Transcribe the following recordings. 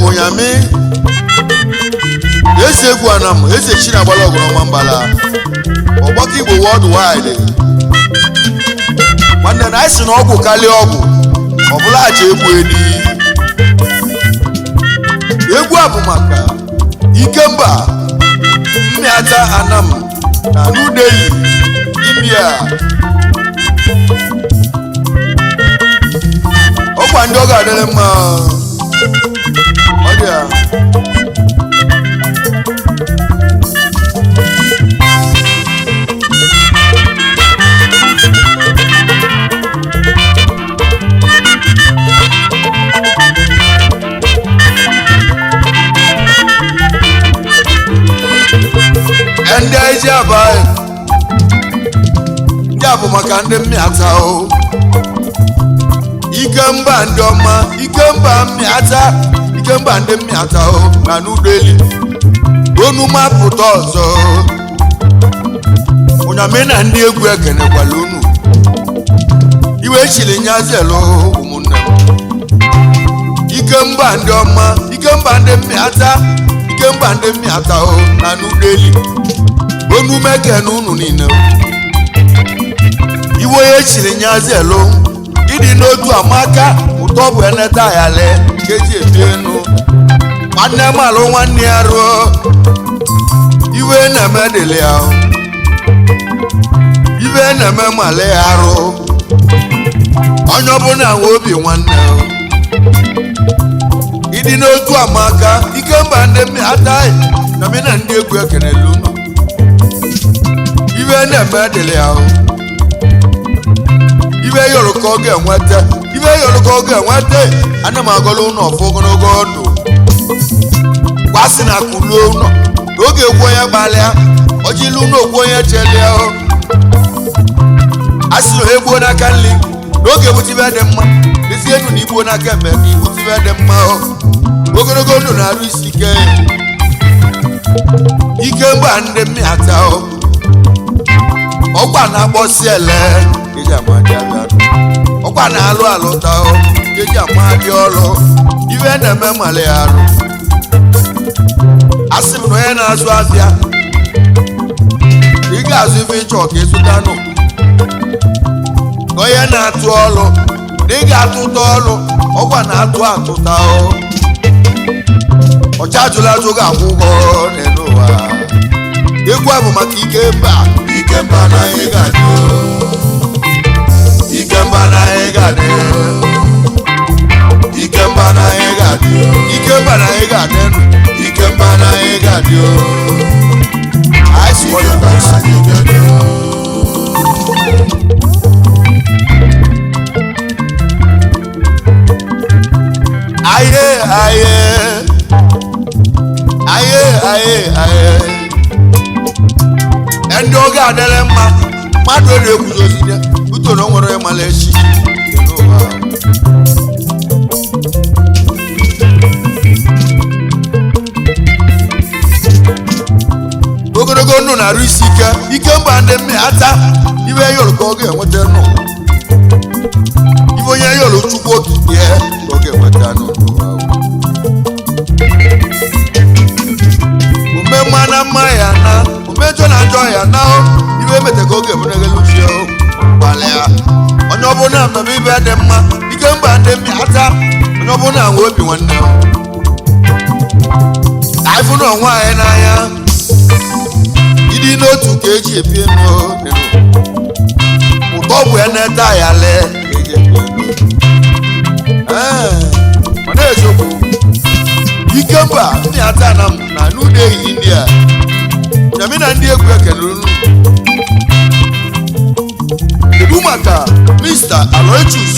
Unyami ese egwu anam ese chi na agbala ogoro nwambala ogbako Igbo worldwide nwanne na isi na ọgwụ karịa ọgwụ ọbụla aja egwu edi egwu a bụ maka Ikemba Mmịata Anam na New Delhi India ọkwa ndị ọ ga-adịrị mma ọ dị ya ndị eji abaghị ndị a bụ maka ndị mmịata o Ikemba ndị ọma Ikemba mmịata Ikemba ndị mmịata o na New Delhi onu mapụta ọzọ Unyami na ndị egwu ekenekwala unu iwe chiri nyazelo ụmụnne m Ikemba ndị ọma Ikemba ndị mmịata Ikemba ndị mmịata o na New Delhi onu mekene unu niile iwe ya chiri nyazelo ịdị n'otu amaka ụtọ bụ eneta yale keji ebi enu nwanne m alụ nwanne ya ruo iwe na-eme dịlị ya iwe na-eme male ya arụ onye ọbụla nwe obi nwanne ịdị n'otu amaka Ikemba ndị mmịata na mina ndị egwu ekenele unu iwe na-eme dịlị ya ibe yoro ka ọ ga-enweta ibe yoro ka ọ ga-enweta ana m agọla ụlọ ọfọ ogologo ndụ gbasị na kuluo ụlọ n'oge egwu onye gbalịa ojili ụlọ ogwu onye chelia a sị na egbuo n'aka nri n'oge ebutibe dị mma ezi enu na igbuo n'aka eme ka ibutibe dị mma ogologo ndụ na-arụ isi ike Ikemba ndị mmịata ọkwa na-agbọsi ele ọkwa na-alụ alụta eji amadị ọrụ iwe na-eme mali arụ asị m na onye na-azụ afịa ị ga-azụ ife ịchọ ka ịzụtanụ onye na-atụ ọrụ na ị ga-atụta ọrụ ọkwa na-atụ atụta ọcha ajụla ajụ ga-akwụ ụgwọ n'elu ụwa egwu a bụ maka Ikemba Ikemba na ị ga-adị Ikemba na ị ga-adị Ikemba na ị ga-adị Ikemba na ị ga-adị Ikemba na ị ga-adị I swear to God aye aye aye aye aye ndị oge adịrị mma mmadụ na-ekwuzozi ya utoro nwere ịmala echi ogologo ndụ na-arụ isi ike Ikemba ndị mmịata iwe yoro ka ọ ga-enweta nụ gbalịa onye ọbụla mmemme ibe dị mma Ikemba ndị mmịata onye ọbụla nwe obi nwanne ife na onwe anyị n'anya ịdị n'otu ka eji ebi enu ụtọ bụ ya na-ete ya lee mana eziokwu Ikemba mmịata na n'ụlọ ehi India nyami na ndị egwu ekele unu kedu maka Mr. Aloysius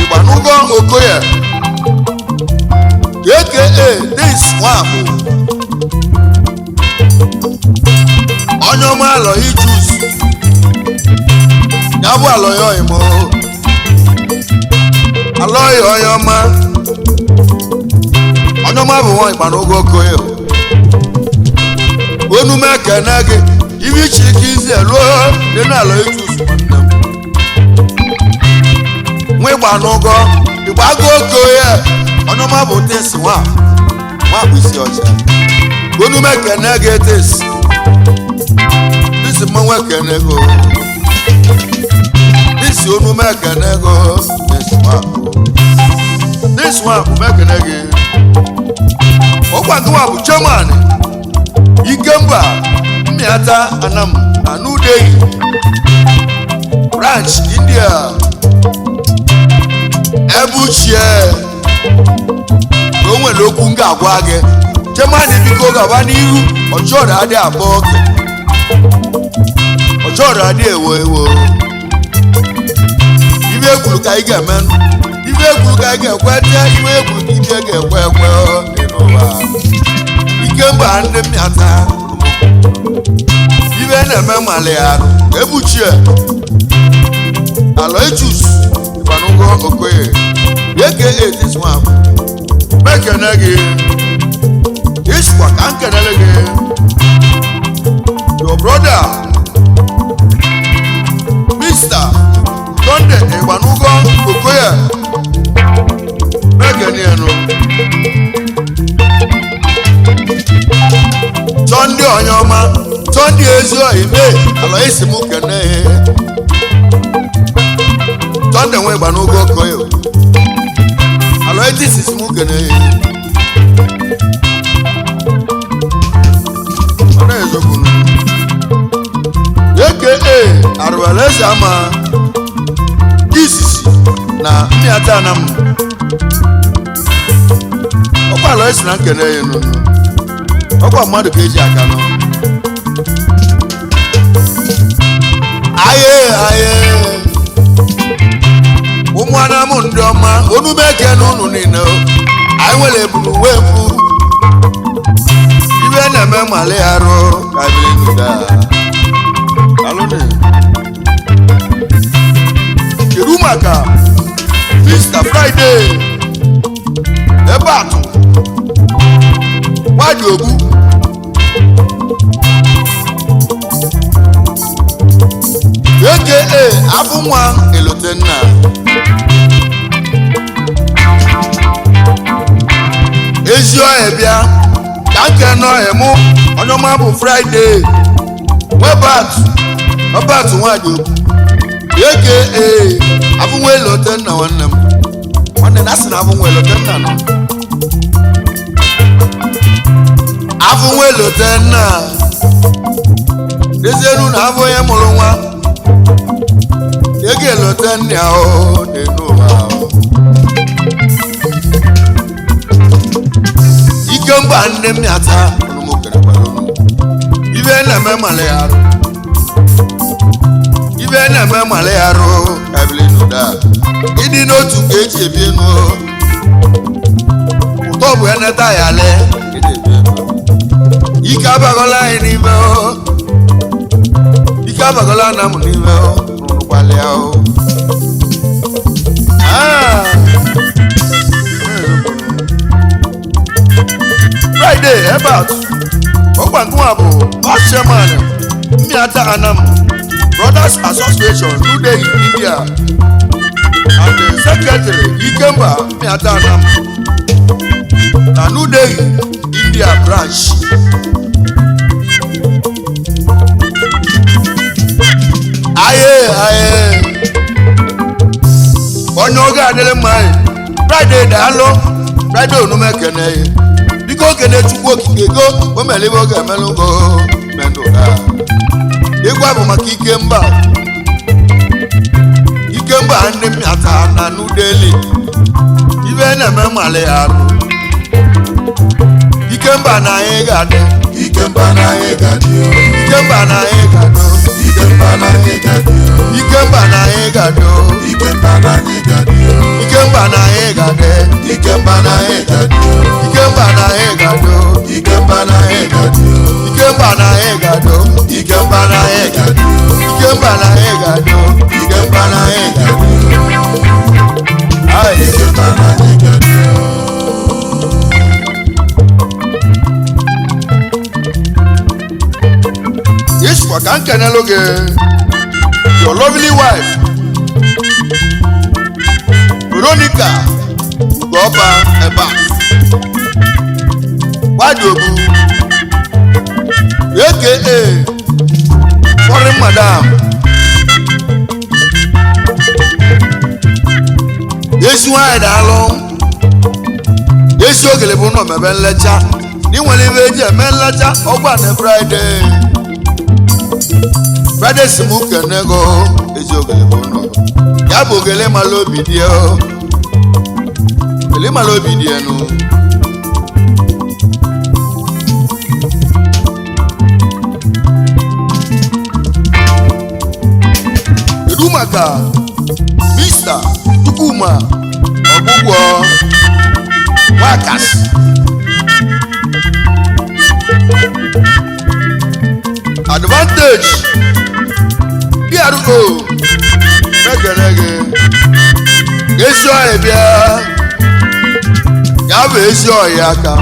Igbanugo Okoye aka Dis Nwabụ onye ọma Aloysius ya bụ Aloyoimo Aloy onye ọma bụ nwa Igbanugo Okoye onu m ekene gị ibe iche ike izi eluo dị n'ala Aloysius nwa Igbanugo Okoye onye ọma bụ Dis nwa bụ isi ọcha onu m ekene gị Dis mmanwụ ekene go Dis onu m ekene go Dis nwa bụ m ekene gị ọkwa gịnwa bụ chairman Ikemba mmịata anam na n'udehi branch India ebuchie na o nwere okwu m ga-agwa gị chairman biko gaba n'ihu ọchọrọ adị abụọ oge ọchọrọ adị ewo ibe ekwuru ka anyị ga-eme ibe ekwuru ka anyị ga-ekwete ibe ekwuru ka ibe ga-ekwe n'ụwa Ikemba ndị mmịata ibe na-eme mali arụ ebuchie Aloysius Igbanugo Okoye aka Dis Nwabụ mekene gị isikwa ka nkenele gị your brother Mr. Sunday Igbanugo Okoye mekene enu Sunday onye ọma Sunday ezi oyibe Aloysius m kene Sunday nwe Igbanugo Okoye Aloysius m kene ọna ezokwu aka Arụbaleze ama isisi na mmịata anam ọkwa Aloysius na nkene ya ọkwa mmadụ ka eji aka nọ aye ụmụ anamụ ndị ọma onume eke n'ụnụ niile anyị nwere ebulu wee mpu ibe na-eme mali arụ ka bilenuda kedu maka Mr. Friday ebe atụ nwadị ogbu aka afụ nwa Elotenna ezi ọhịa bịa ka nke n'ọhịa mụ onye ọma bụ Friday webatụ nwadị ogbu aka afụ nwa Elotenna nwanne m na asị na afụ nwa Elotenna nọ afụ nwa Elotenna dezienu na afọ onye mụrụ nwa ego Elotenna ahụ dị n'ụwa Ikemba ndị mmịata ibe na-eme mali arụ kabilinuda ịdị n'otu ka eji ebi enu ụtọ bụ ya neta ya lee ike abagola anyị n'ime ike abagola na m n'ime gbalịa Friday ebe atụ ọgba nkụwa bụ chairman mmịata anam Brothers Association n'udehi India and the secretary Ikemba mmịata anam na n'udehi India branch aye ga adịrị mma Friday daalụ Friday onume kene biko kene Chukwu okike go o mere ibe oge emelụ go mendụ ha ịgwa bụ maka Ikemba ndị mmịata na Nudeli ibe na-eme mmalị arụ Ikemba na anyị ga-adị Ikemba na anyị ga-adị Ikemba na anyị ga-adị Ikemba na anyị ga-adị Ikemba na anyị ga-adị Ikemba na anyị ga-adị Ikemba na anyị ga-adị Ikemba na anyị ga-adị Ikemba na anyị ga-adị Ikemba na anyị ga-adị Ikemba na anyị ga-adị Ikemba na anyị ga-adị Ikemba na anyị ga-adị Ikemba na anyị ga-adị Ai Ikemba na anyị ga-adị Ishwa ka nkenelu gị your lovely wife Veronica Ugoba Eba Wadobu aka foreign madam Yesu nwanyị daalụ Yesu ogele bụ nọ mebe nlecha n'inwere ibe eji eme nlecha ọgwa na Friday si mụ kene go ezi ogele bụ nọ ya bụ ogele mala obi dị ogele mala obi dị enu kedu maka Mr. Chukwuma ọgwụgwọ Wakas Advantage PRO mekere gị ezi ọhịa bịa ya bụ ezi ọhịa aka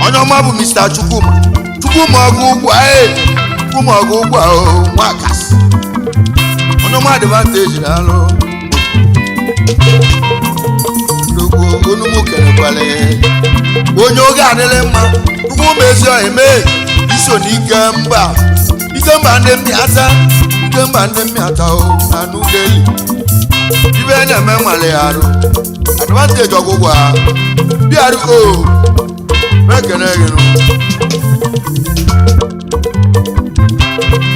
onye ọma bụ Mr. Chukwuma ọgwụgwọ Chukwuma ọgwụgwọ Wakas onye ọma Advantage daalụ nnukwu onumu kenekwale onye oge adịrị mma Chukwuma ezi ọhịa mee iso n'Ikemba ndị mmịata Ikemba ndị mmịata na Nudeli ibe na-eme nwale arụ Advantage ọgwụgwọ PRO mekene gị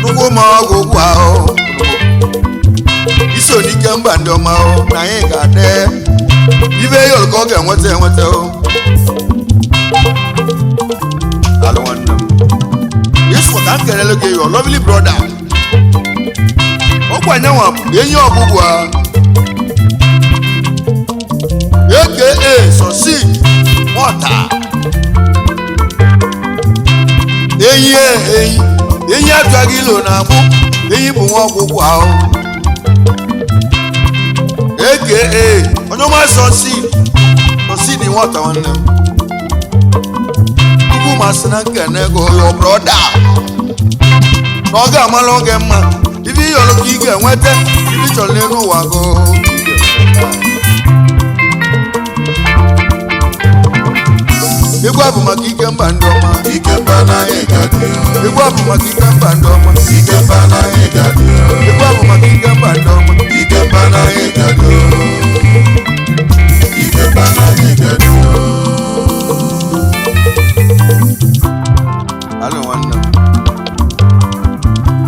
Chukwuma ọgwụgwọ iso n'Ikemba ndị ọma na anyị ga-adị ibe yọrọ ka ọ ga-enweta alụ nwanne m Yesu ka m kelele gị your lovely brother ọkwa nyanwa enyi ọgwụgwọ aka Sosi Mọta enyi atụghị ilo na-agbụ enyi bụ nwa ọgwụgwọ ahụ aka onye ọma Sosi dị nwata nwanne m Chukwuma sị na nkene go your brother na ọ ga-amala oge mma ibe iyọrọ ka ị ga-enweta ibe ị chọrọ n'elu ụwa go egwu abụ maka Ikemba ndị ọma Ikemba na anyị ga-adị egwu abụ maka Ikemba ndị ọma Ikemba na anyị ga-adị egwu abụ maka Ikemba ndị ọma Ikemba na anyị ga-adị Ikemba na anyị ga-adị alụ nwanne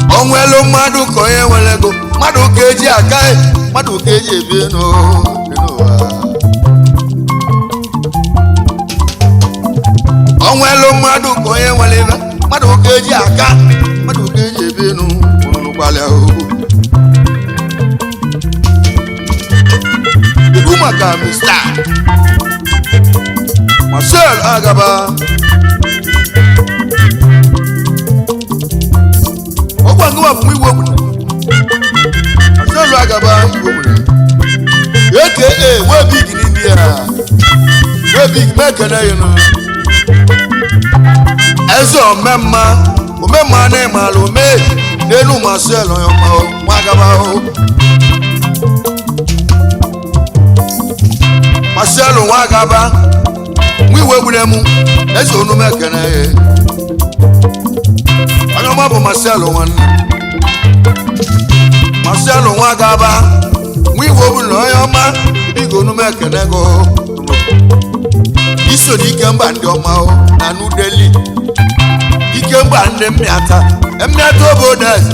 m onwelu mmadụ ka onye nwere ego mmadụ ka eji aka mmadụ ka eji ebi n'ụwa onwelu mmadụ ka onye nwere ego mmadụ ka eji aka mmadụ ka eji ebi n'ụkwalịa ibu maka Mr. Marcel Agaba ọkwa ngwa bụ igwe obodo Marcel Agaba igwe obodo aka webig n'India webig mekene yino eze omemma na ịmala ome n'elu Marcel Oyoma nwa Agaba Marcel nwa Agaba nwa iwe gburu eze onume ekene onye ọma bụ Marcel nwanne Marcel nwa Agaba wiwo bụ na onye ọma bigo nume kenego iso na Ikemba ndị ọma na New Delhi Ikemba ndị mmịata obodo eze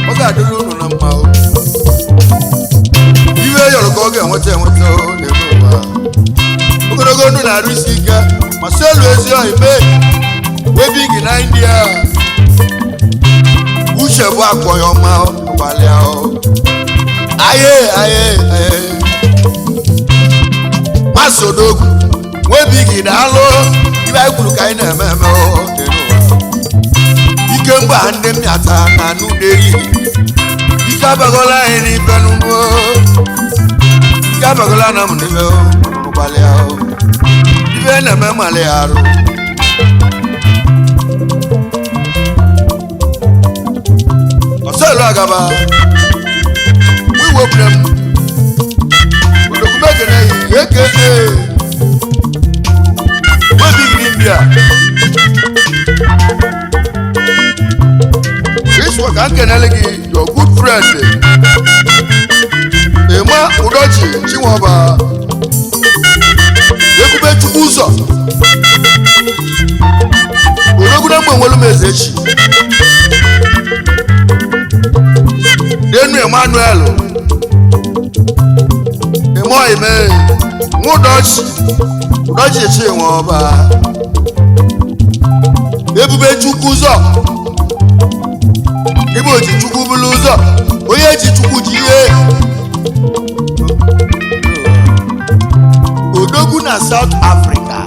ọ ga-adịrị unu na mma iwe yọrọ ka ọ ga-enweta n'ebe ụwa ogologo ndụ na-arụ isi ike ma so elu ezi ohi mee webi gị na India uche bụ akpọ ya ọma gbalịa aye masodogwu webi gị na-alụ ibe anyị kwuru ka anyị na-eme n'elu ụwa Ikemba ndị mmịata na New Delhi ike abagola anyị n'ibe n'ugbo ike abagola na m n'ibe gbalịa ibe na-eme mmalị arụ ọsọelu agaba wiwopụrụ m odokumekene yi eke webigiri India Iswa ka nkenele gị your good friend Ema Udochi Chinwaba Ekube Chukwu ụzọ Odogwuna mgbe nwelu m eze echi Denu Emmanuel Emo ime Udochi Chinwaba Ebube Chukwu ụzọ Ibo ji Chukwu bulu ụzọ onye ji Chukwu ji ihe Odogwu na South Africa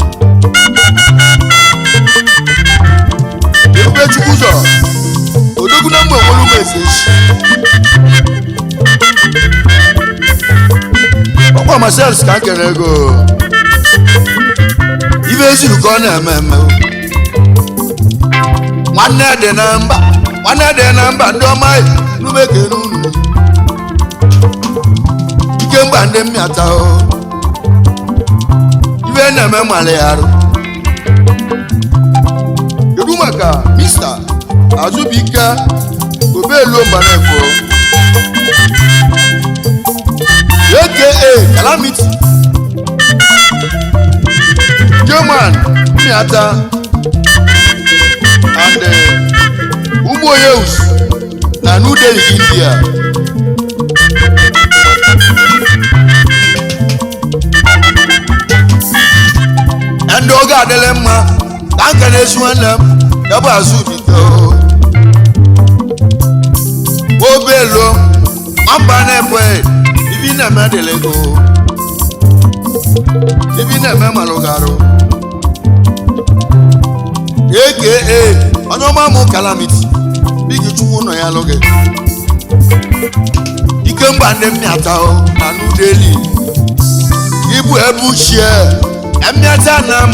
Ebube Chukwu ụzọ Odogwu na mgbe nwere umeze echi ọkwa Marcels ka nkere ego ibe ezuru ka ọ na-eme nwanne dị na mba ndị ọma n'umekere unu Ikemba ndị mmịata ibe na-eme mmalị arụ kedu maka Mr. Azubike Obelu Mbanefo aka Calamity German mmịata and Umoyeus na New Delhi India ndị oge adịle mma ka nka na-esi nwanne m ya bụ Azubike Obelu Mbanefo ibi na-eme adịlego ibi na-eme malụgarụ aka onye ọma mụ Calamity bigi Chukwu nọ ya lụgị Ikemba ndị mmịata na New Delhi ibu ebe uchie mmịata na m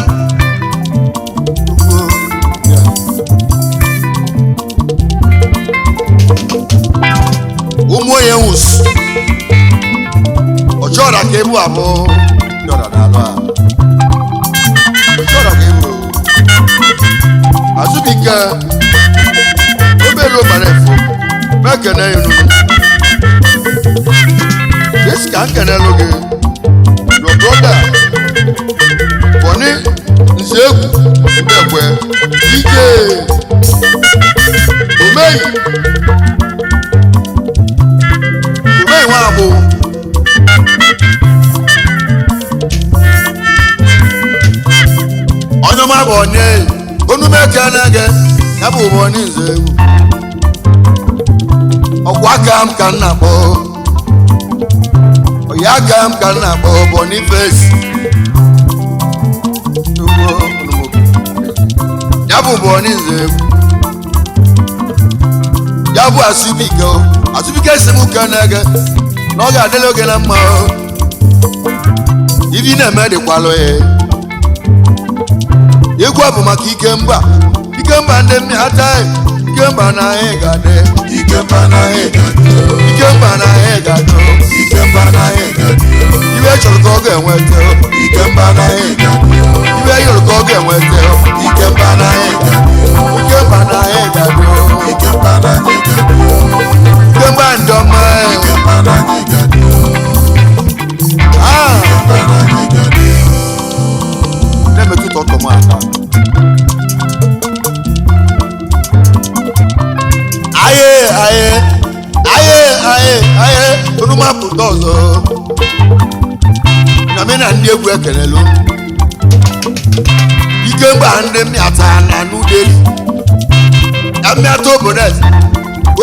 ụmụ onye nwụsụ ọchọrọ ka ebu abụọ chọrọ n'alụ a ọchọrọ ka ebu Azubike Obelu Mbanefo mekene inu this ka nkenelu gị your brother Boni Nzegwu Udekwe Ije Omeyi nwa abụ onye ọma bụ onye onumekene gị ya bụ Boni Nzegwu ọgwụ aka m ka m na-akpọ ọya aka m ka m na-akpọ Boniface ya bụ Boni Nzegwu ya bụ Azubike si m kene gị na ọ ga-adịla oge na mma ibi na-eme dịkwalụ ya egwu bụ maka Ikemba ndị mmịata Ikemba na anyị ga-adị Ikemba na anyị ga-adị Ikemba na anyị ga-adị Ikemba na anyị ga-adị ibe chọrọ ka ọ ga-enweta Ikemba na anyị ga-adị ibe yọrọ ka ọ ga-enweta Ikemba na anyị ga-adị Ikemba na anyị ga-adị Ikemba na anyị ga-adị Ikemba ndị ọma Ikemba na anyị ga-adị onu ma pụta ọzọ na me na ndị egwu ekelelu Ikemba ndị mmịata na nudeli na mmịata obodo eze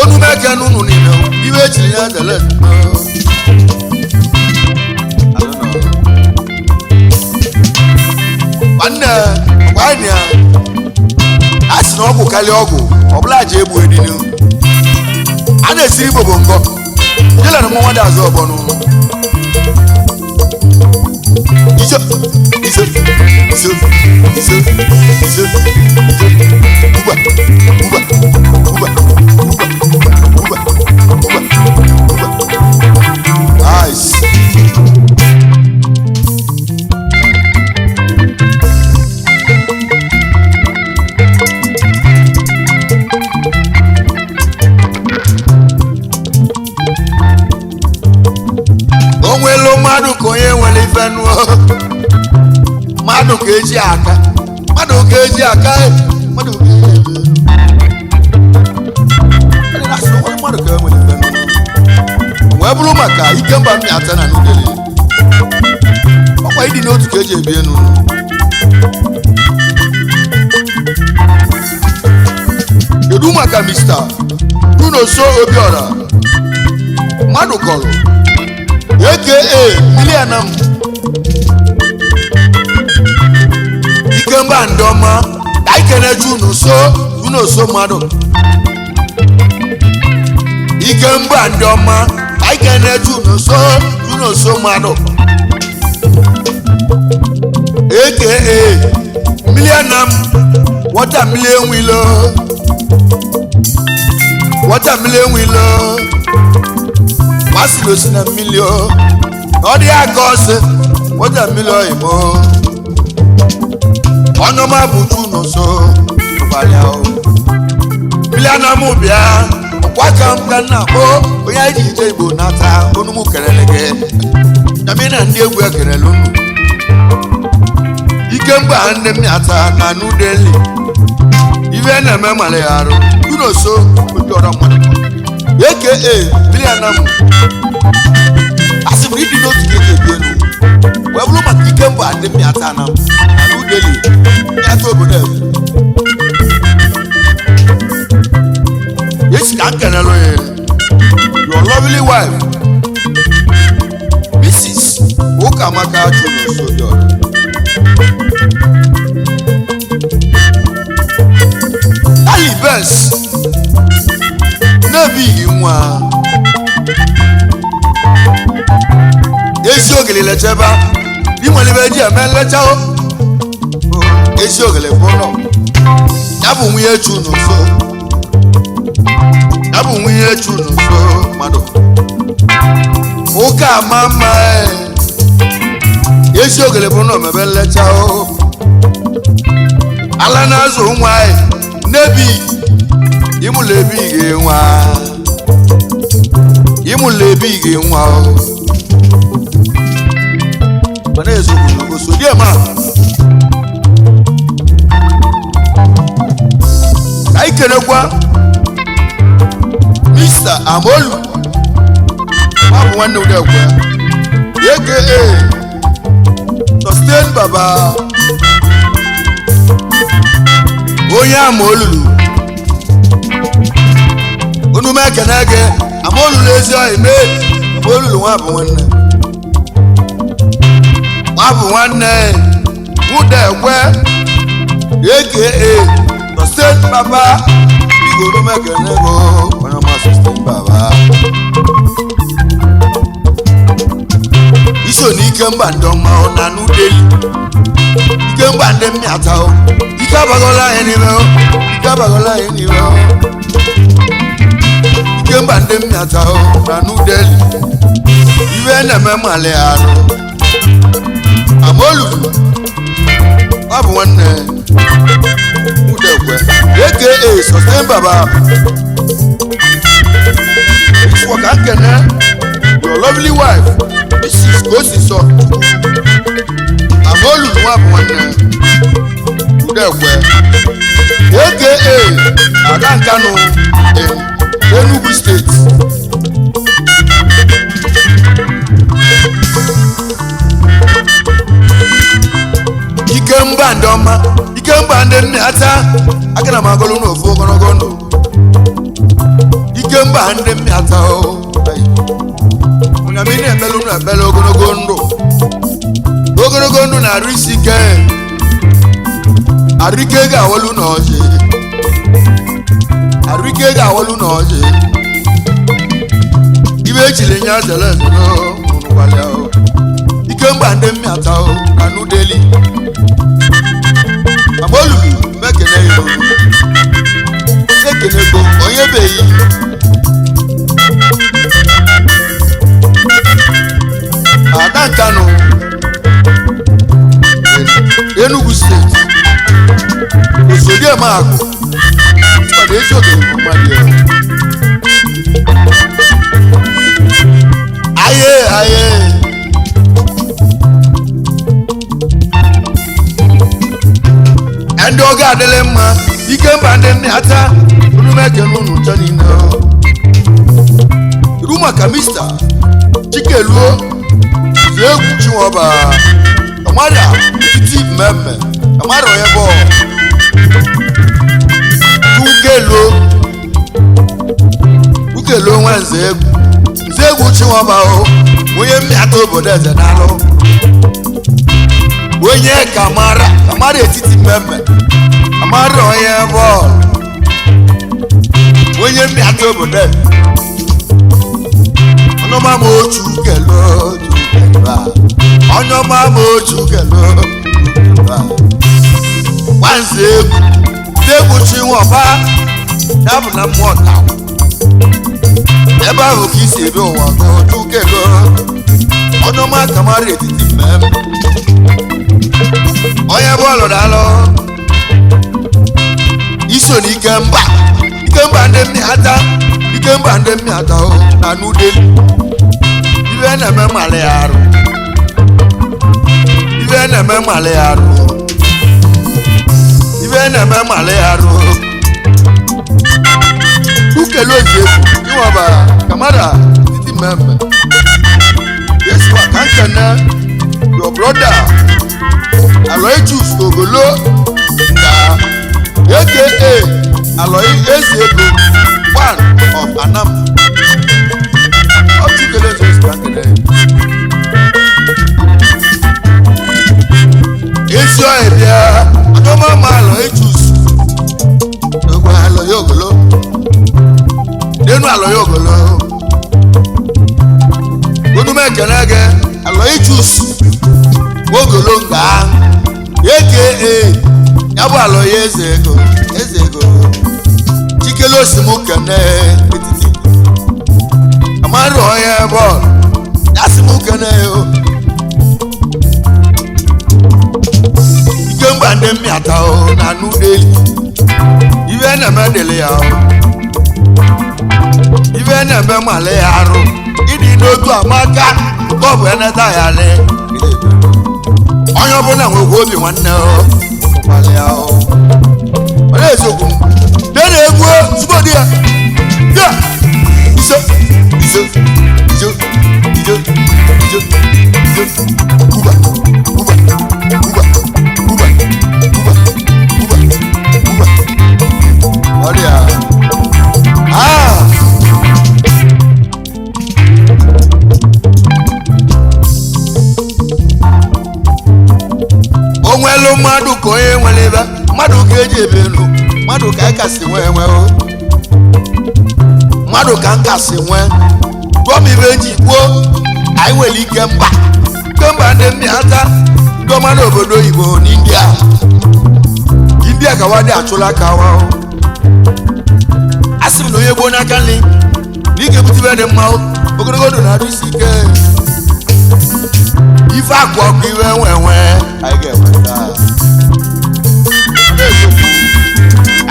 onu meke n'unu niile ibe echiri ya dele nwanne gwanya a sị na ọgwụ karịa ọgwụ ọbụla ji egbu edinu a na-esiri igbo bụ nkọ jela na mmanwa dị azụ ọgbọ n'ụlọ iso iso iso iso iso ugba ugba ugba ugba ugba nice onwelo mmadụ ka onye nwere ife nụọ mmadụ ka eji aka mmadụ ka eji aka mmadụ ka eji mmadụ ka enwere ife nụọ wee bụrụ maka Ikemba mmịata na nudeli ọkwa ịdị n'otu ka eji ebi enu kedu maka Mr. Unoso Obiora mmadụ kọrọ aka milianam Ikemba ndị ọma ka ikeneju Unoso mmadụ Ikemba ndị ọma ka ikeneju Unoso mmadụ aka milianam watermelon wilo masilo si na mmili ọ dị aka ọsị watermelon imo ọnụma bụ Unoso gbalịa milianam bịa ọkwa ka m ka nna akpọ onye anyị ji ije Igbo nata onumu kelele gị na mi na ndị egwu ekelele unu Ikemba ndị mmịata na nudeli ife na-eme mara ya arụ Unoso Obiora mmadụ aka milianam asị m ịdị n'otu ka ebi elu wee bụrụ maka Ikemba ndị mmịata na nudeli mmịata obodo esi ka nkenelu ya your lovely wife Mrs. Ukamaka Unoso Obiora alibes n'ebighị nwa ezi ogele lecheba inwelebe ji eme nlecha ezi ogele bụlọ ya bụ nwunye Unoso mmadụ ụka ama mma ezi ogele bụlọ mebe nlecha ala na-azụ nwa n'ebi ịmụla ebighị nwa mana ezogolo osodiema ka anyị kelekwa Mr. Amolu mabụ nwanne udekwe aka sustain baba onye Amolulu unu m ekene gị Amolulu ezi ọhịa mee Amolulu nwa bụ nwanne udekwe aka sustain baba igoro m ekene gị onye ọma sustain baba iso na Ikemba ndị ọma na nudeli Ikemba ndị mmịata ike abagola anyị n'ime Ikemba ndị mmịata na nudeli iwe na-eme mmalị arụ Amolulu ọ bụ nwanne udekwe aka sustain baba iswo ka nkene your lovely wife Mrs. Osiso Amolulu nwa bụ nwanne udekwe aka Ada Nkanu Enugu steeti ata o Unyami na-emelu na-ebele ogologo ndụ na-arụ isi ike arike ga-awolu n'ọjị ibe echiri nye azele ezelo ụrụgbalịa o Ikemba ndị mmịata o na nudeli agbolubi mekene ya olu ekenego onye beghị Ada Nkanu Enugu steeti Osodiemagu Mmadụ ezi ogere mmadụ ya aye ndị oge adịlị mma Ikemba ndị mmịata unu mekene unu ncha niile iru maka Mr. Chikeluo egwu Chinwaba amara titi mmemme amara onye bụ ukelo nwa nze egwu Chinwaba o onye mmịata obodo eze n'alụ onye ka amara etiti mmemme amara onye bụ onye mmịata obodo ọnụma m otu kelo onye ọma m otu kelo nwanze egwu Chinwaba ya bụ na mmụọ taa ebe ahụ ka isi ebe ụwa otu kelo onye ọma kamara etiti mmemme onye bọọlụ daalụ iso na Ikemba ndị mmịata o na nudeli ibe na-eme mmalị ya arụ ukele ozi egwu Chinwaba kamara titi mmemme yeswa ka nkene your brother Aloysius Ogolo na aka Aloy eze ego one of Anam ọchukele ozi ka nkene ezi ọhịa bịa adọma ma Aloysius Aloy Ogolo n'enu Aloy Ogolo onume ekele gị Aloysius Ogolo nga aka ya bụ Aloy eze ego Chikele osimukene etiti amara onye bọọlụ ya simukene o Ikemba ndị mmịata o na nudeli ibe na-eme dele ya o ibe na-eme mmalị ya arụ ịdị n'otu amaka ka ọ bụ eneta ya le onye ọbụla nwekwa obi nwanne o mmalị ya o onye eziokwu dere egwu zugodi ya ya iso kuba ọrịa o nwelu mmadụ ka onye nwere ebe mmadụ ka eji ebe elu mmadụ ka kasị nwee mmadụ ka nkasị nwee gọmibe eji kwuo anyị nwere Ikemba ndị mmịata ndị ọma n'obodo oyibo n'India ka wadị achụla ka wa asị m na onye gboo n'aka nri na ike butibe dị mma ogologo ndụ na-arụ isi ike ife akwa ọkụ iwe nwe anyị ga-enweta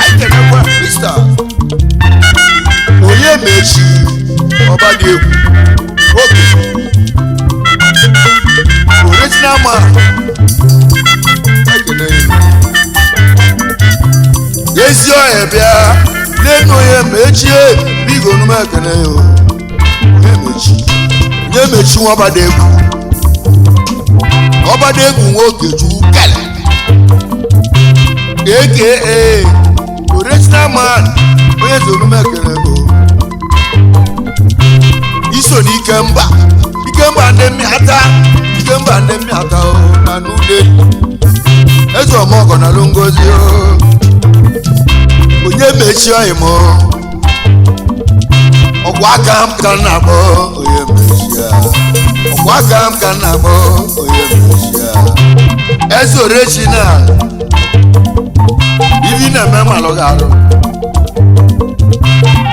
anyị kenekwa Mr. onye mechi ọba dị egwu oge original man ezi ọhịa bịa n'enu onye mechie bigo onume ekene ya onye mechi nwa ọba dị egwu nwoke Chukwu kele aka original man onye ezi onume ekene go iso ni Ikemba ndị mmịata Ikemba ndị mmịata na n'ude eze ọmọgọ na longozi onye mechi ọyịmọ ọgwa aka m ka na-akpọ onye mechia ọgwa aka m ka na-akpọ onye mechia eze original ibi na-eme malụghị arụ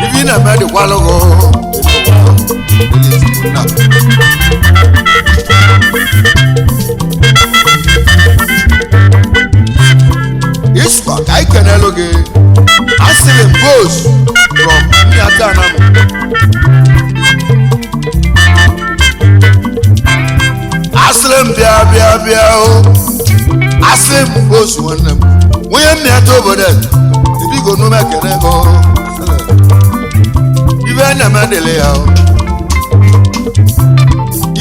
ibi na-eme dịkwalụghị Ispa ka anyị kenelu gị asịrị m goes from Nyata Anam asịrị m bịa o asị m goes nwanne m onye mmịata obodo ibigo n'ume kene go ibe na-eme dịle ya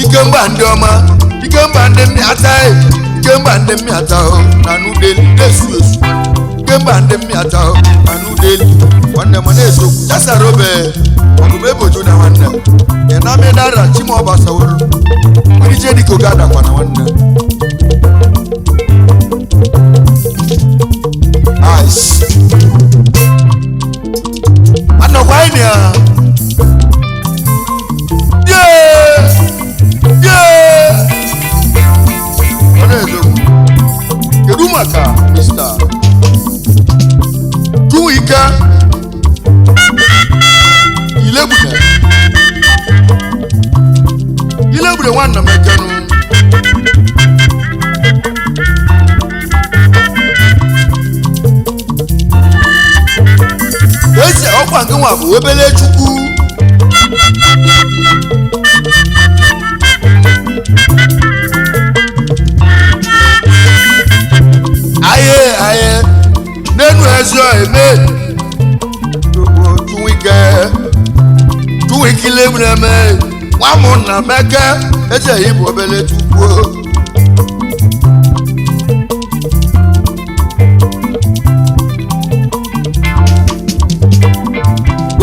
Ikemba ndị ọma Ikemba ndị mmịata Ikemba ndị mmịata na n'udeli na-esu esu Ikemba ndị mmịata na n'udeli nwanne m na-eso jasara obe ọdụm eboju na nwanne ị na-amịdara chimọbasaworo ije dịka oge adakwa na nwanne ice anọkwa anyị na kedu maka Mr. Chukwuma Ilegbune nwanne m ekenu eze ọkwa nke nwa bụ obele Chukwu aye n'enu ezi eme Chukwuma Ilegbune eme nwa mụ na meke eze ịbụ obele Chukwu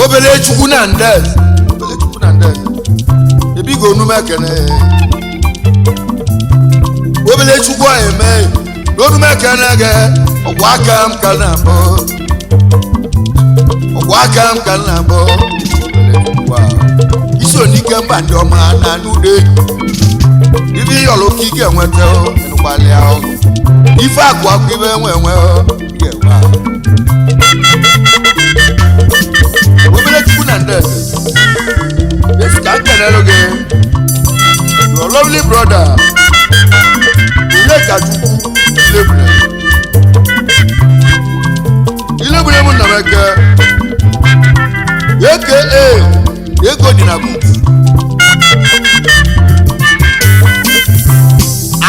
obele Chukwu na ndez ebigo onume kene obele Chukwu eme n'onume kene ge ọgwụ aka m ka na-abọ iso n'Ikemba ndị ọma na n'ude ibe ịyọlụ ka ị ga-enweta enụkwali ahụ ife akụ ibe enwe obele Chukwu na ndez esi ka nkenelu gị your lovely brother Chukwu Ilegbune mụ nna m eke ego dị na boot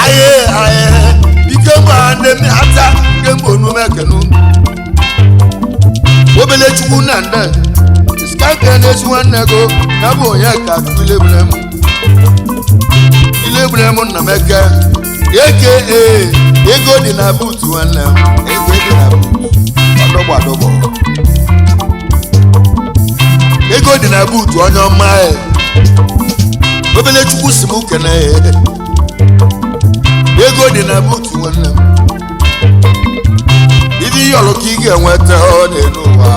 aye Ikemba ndị mmịata Ikemba onume ekenu obele Chukwu na nde iskanke na-esi nwanne go na bụ onye ka Ilegbune mụ nna m eke ego dị na boot nwanne m ego dị na boot ọdọgbọ ego dị na boot onye ọma obele Chukwu si m kene ego dị na boot nwanne m ibe ịyọrọ ka ị ga-enweta n'elu ụwa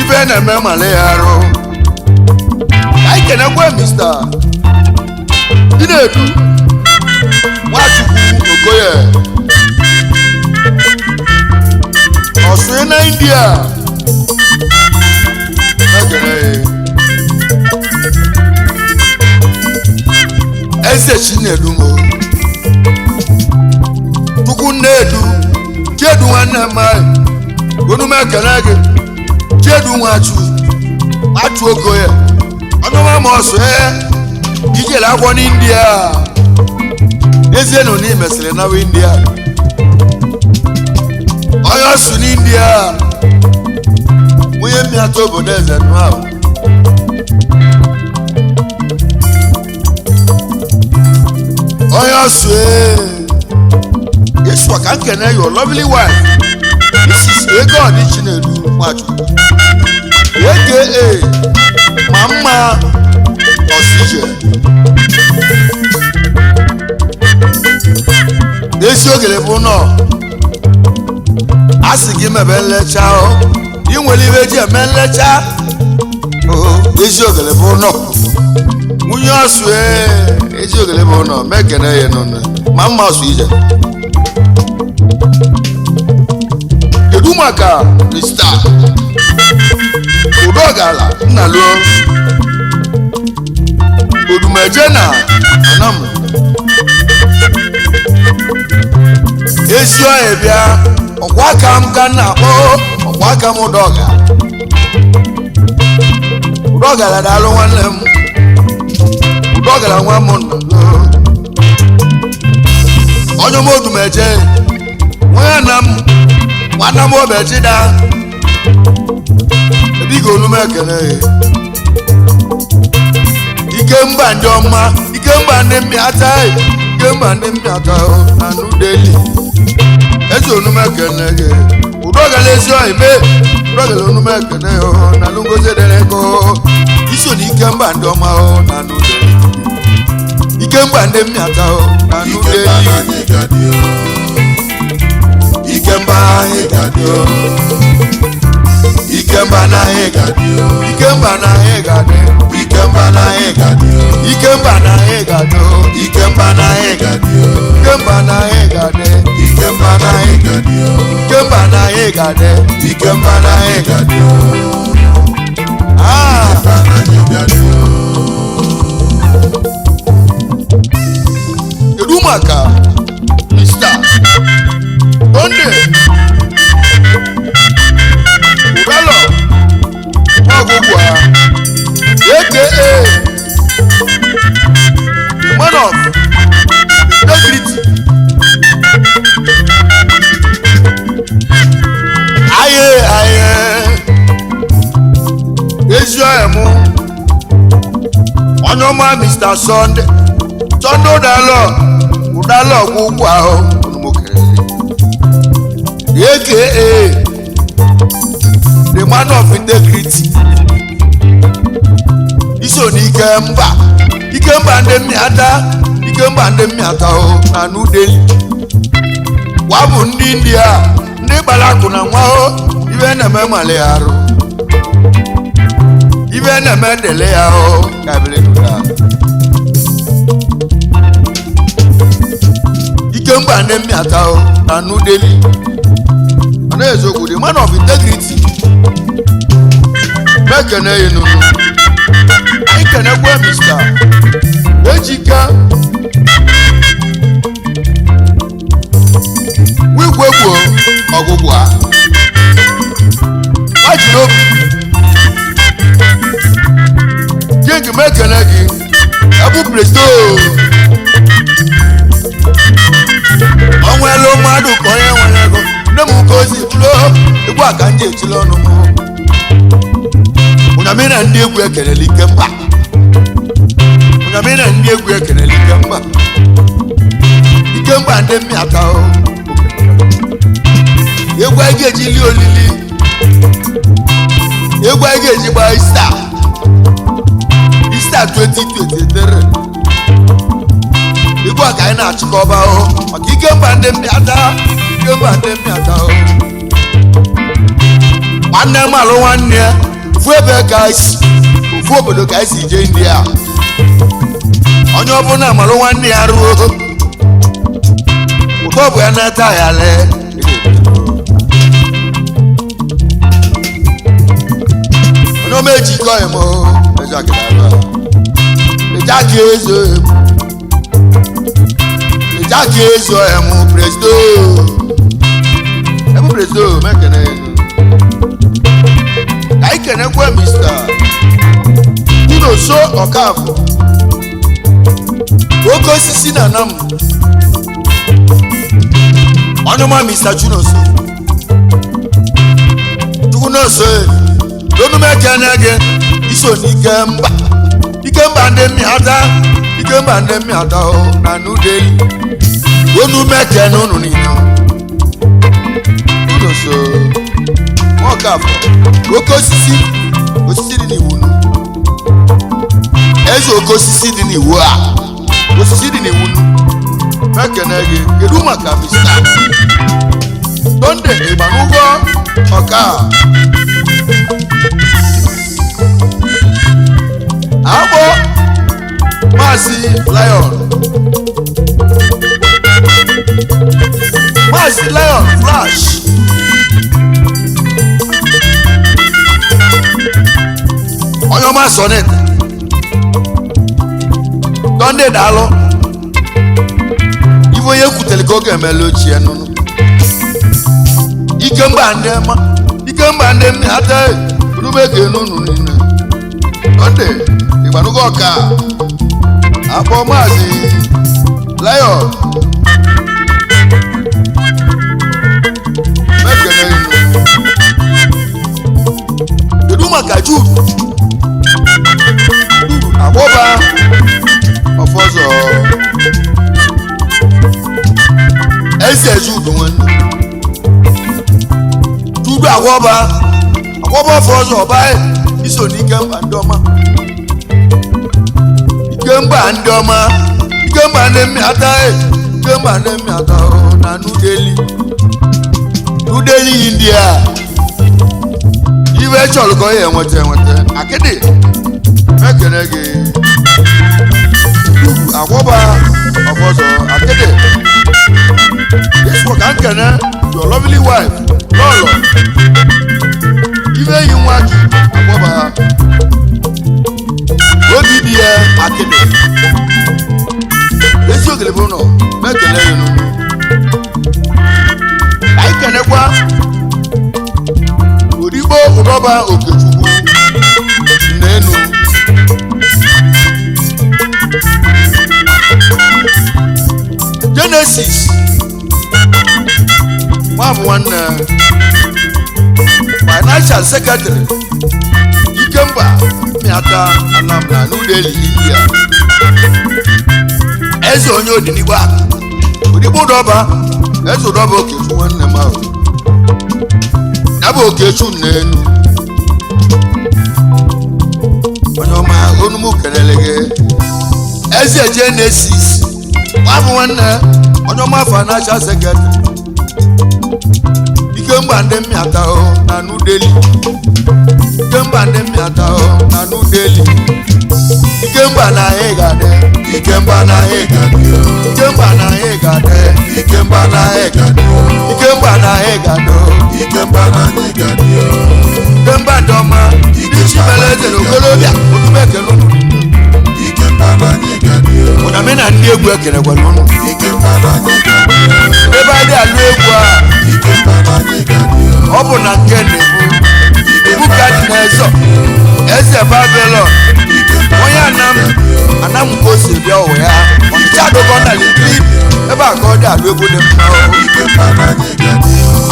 ibe na-eme male ya arụ anyị kenekwe Mr. Inedu Nwachukwu Okoye ọsụ na India eze Chinedu Chukwu Nnedu Chiedu nwanne m onume ekene gị Chiedu Nwachukwu Okoye ọnụma ma ọsụ ijele akwọ n'India ezie nọ n'imesịrị nawa India onye ọsụ n'India onye mmịata obodo eze nụ ahụ onye ọsụ Iswa ka nkene your lovely wife Mrs. Ego Chinedu Nwachukwu mama osije esi ogele bụ nọ asị gị mebe nlecha ị nwere ibe ji eme nlecha ezi ogele bụ nọ nwunye ọsụ ezi ogele bụ nọ mekene ya nụnụ ma mma ọsụ ije kedu maka Mr. Udogala nnaluo odumeje na anam esi oye bịa ọkwa aka m ka na-akpọ ọkwa aka m Udogala daalụ nwanne m Udogala nwa m onye m odumeje nwanne m obejida ebigo olume ekele Ikemba ndị ọma Ikemba ndị mmịata Ikemba ndị mmịata na nudeli ezi olume ekele gị Udogala ezi oyibe Udogala olume ekele na lungozi dereko iso na Ikemba ndị ọma na nudeli Ikemba ndị mmịata na nudeli Ikemba hegadio Ikemba na hegadio Ikemba na hegadio Ikemba na hegadio Ikemba na hegadio Ikemba na hegadio Ikemba na hegadio Ikemba na hegadio Ikemba na hegadio Ikemba na hegadio Edumaka Mr. Onde Udalo Mwagugwa aka the man of integrity aye ezi emu onye ọma Mr. Sunday Udalo gwugwa aka the man of integrity iso ni Ikemba ndị mmịata na nudeli wabụ ndị India ndị gbalakụ na nwa ibe na-eme mali arụ ibe na-eme dele ya kabili duda Ikemba ndị mmịata na nudeli Ezogwu the man of integrity mekene yinunu anyị kenekwe Mr. Ejika wigwegwo ọgwụgwụ a wajiri obi jingi mekene gị ebu presto onwelu mmadụ ka onye nwere ego nne m ka ozi tụlo egwu aka ndị echila ọnụ m Unyami na ndị egwu ekelele Ikemba Unyami na ndị egwu ekelele Ikemba Ikemba ndị mmịata egwu anyị ga-eji li olili egwu anyị ga-eji gba Easter 2023 egwu aka anyị na-achịkọba maka Ikemba ndị mmịata Ikemba ndị mmịata nwanne m alụ nwanne ya ofu ebe ka isi ofu obodo ka isi je India onye ọbụla malụ nwanne ya ruo ụtọ bụ ya na-eta ya lee onye ọma ejikọ ya ejaki ezo ya mụ presto mekene ka anyị kenekwe Mr. Unoso Ọkafọ oke osisi na nam onye ọma Mr. Chunoso donumekene gị iso n'Ikemba ndị mmịata na nudeli donumekene unu niile Unoso Ọkafọ oke osisi dị n'iwu eze oke osisi dị n'iwu a osisi dị n'iwu mekene gị kedu maka mista donde ịgbanụgwọ ọka abụ maazị lion flash onye ọma sonet donde daalụ ife onye kwutere ka ọ ga-emela ochie nụnụ ikemba ndị mmịata rube ka enunu niile donde ịgbanụgo ọka akpọ maazị lion mekene inu kedu maka Jude agbọba ọfọzọ eze Jude nwanne Jude agbọba ọfọzọ ọba iso n'ikemba ndị ọma ikemba ndị mmịata na Nudeli India iwe chọrọ ka ọ ya enweta akịdị mekere gị agwọba ọfọzọ akịdị ịsụ ka nkene your lovely wife lọlọ iwe yi nwa gị agwọba obi dị ya akịdị ezi ogele bụ nọ mekele ya n'ugwu anyị kenekwa odigbo ụdọba Okechukwu nnenu Genesis nwabụ nwanne financial secretary Ikemba mmịata Anambra n'Udeli India eze onye odinigbo odigbo ụdọba eze ụdọba Okechukwu nwanne m ahụ ya bụ Okechukwu nnenu onye ọma onumu kelele gị eze Genesis nwabụ nwanne onye ọma financial secretary Ikemba ndị mmịata na Nudeli Ikemba ndị mmịata na Nudeli Ikemba na Egade Ikemba na Egade Ikemba na Egade Ikemba na Egade Ikemba na Egade Ikemba na Egade Ikemba dọma ichibeleze n'ogolobịa otumeke n'ụlọ Ikemba na Egade ụname na ndị egwu ekenekwa n'ụlọ Ikemba na Egade ebe adị alụ egwu a Ikemba na Egade ọ bụ na nke na-ebu buka dị n'ezọ eze Babylon onye anam ka o si bịa ụwa ya ọnịcha adụgọ na liklip ebe a ka ọ dị alụ egwu dị mma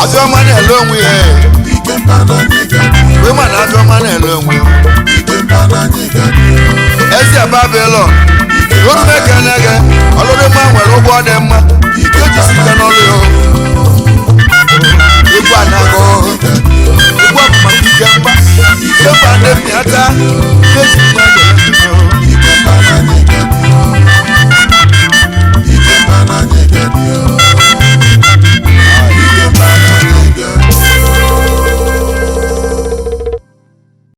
Azụọma na-ele onwe ya wee ma na Azụọma na-ele onwe eze Babylon otu ekele gị ọlụrụ mma nwere ụgwọ dị mma eji site n'ọrụ ya egwu anago egwu ọbụ maka Ikemba ndị mmịata